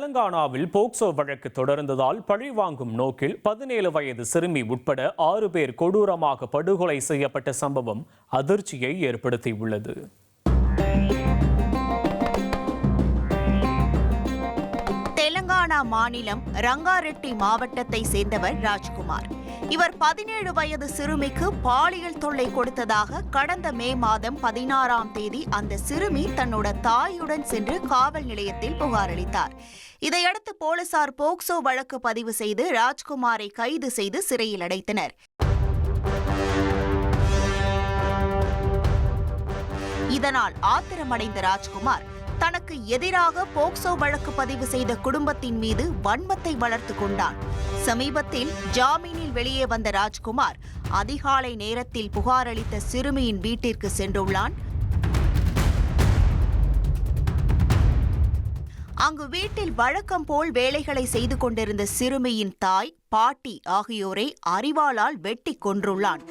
தெலங்கானாவில் போக்சோ வழக்கு தொடர்ந்ததால் பழிவாங்கும் நோக்கில் 17 வயது சிறுமி உட்பட 6 பேர் கொடூரமாக படுகொலை செய்யப்பட்ட சம்பவம் அதிர்ச்சியை ஏற்படுத்தியுள்ளது. தெலங்கானா மாநிலம் ரங்காரெட்டி மாவட்டத்தை சேர்ந்தவர் ராஜ்குமார். இவர் 17 வயது சிறுமிக்கு பாலியல் தொல்லை கொடுத்ததாக கடந்த மே மாதம் 16ஆம் தேதி அந்த சிறுமி தன்னோட தாயுடன் சென்று காவல் நிலையத்தில் புகார் அளித்தார். இதையடுத்து போலீசார் போக்சோ வழக்கு பதிவு செய்து ராஜ்குமாரை கைது செய்து சிறையில் அடைத்தனர். இதனால் ஆத்திரமடைந்த ராஜ்குமார் தனக்கு எதிராக போக்சோ வழக்கு பதிவு செய்த குடும்பத்தின் மீது வன்மத்தை வளர்த்து கொண்டான். சமீபத்தில் ஜாமீனில் வெளியே வந்த ராஜ்குமார் அதிகாலை நேரத்தில் புகார் அளித்த சிறுமியின் வீட்டிற்கு சென்றுள்ளான். அங்கு வீட்டில் வழக்கம் போல் வேலைகளை செய்து கொண்டிருந்த சிறுமியின் தாய், பாட்டி ஆகியோரை அரிவாளால் வெட்டி கொன்றுள்ளான்.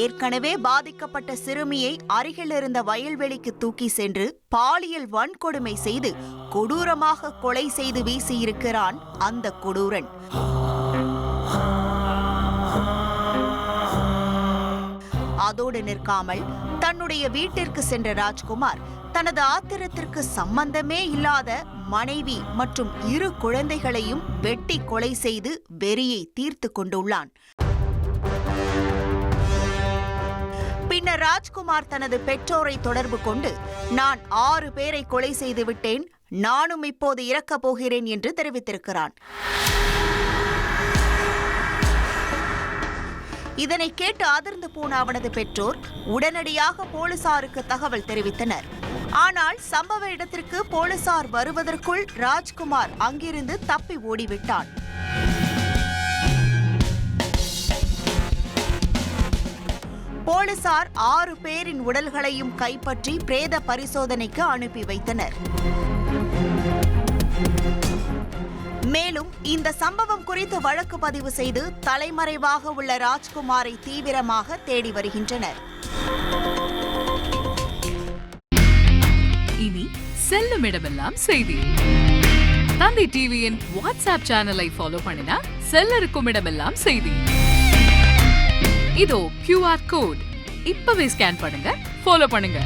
ஏற்கனவே பாதிக்கப்பட்ட சிறுமியை அருகில் இருந்த வயல்வெளிக்கு தூக்கி சென்று பாலியல் வன்கொடுமை செய்து கொடூரமாக கொலை செய்து வீசியிருக்கிறான் அந்த கொடூரன். அதோடு நிற்காமல் தன்னுடைய வீட்டிற்கு சென்ற ராஜ்குமார் தனது ஆத்திரத்திற்கு சம்பந்தமே இல்லாத மனைவி மற்றும் 2 குழந்தைகளையும் வெட்டி கொலை செய்து வெறியை தீர்த்து கொண்டுள்ளான். பின்னர் ராஜ்குமார் தனது பெற்றோரை தொடர்பு கொண்டு, நான் 6 பேரை கொலை செய்து விட்டேன், நானும் இப்போது இறக்கப் போகிறேன் என்று தெரிவித்திருக்கிறான். இதனை கேட்டு அதிர்ந்து போன அவனது பெற்றோர் உடனடியாக போலீசாருக்கு தகவல் தெரிவித்தனர். ஆனால் சம்பவ இடத்திற்கு போலீசார் வருவதற்குள் ராஜ்குமார் அங்கிருந்து தப்பி ஓடிவிட்டான். போலீசார் 6 பேரின் உடல்களையும் கைப்பற்றி பிரேத பரிசோதனைக்கு அனுப்பி வைத்தனர். மேலும் இந்த சம்பவம் குறித்து வழக்கு பதிவு செய்து தலைமறைவாக உள்ள ராஜ்குமாரை தீவிரமாக தேடி வருகின்றனர். இனி செல்லும் இடமெல்லாம் செய்தி. தந்தி டிவியின் வாட்ஸ்அப் சேனலை ஃபாலோ பண்ணினா செல்லருக்கும் இடமெல்லாம் செய்தி. இதோ QR கோட் இப்பவே ஸ்கேன் பண்ணுங்க, ஃபாலோ பண்ணுங்க.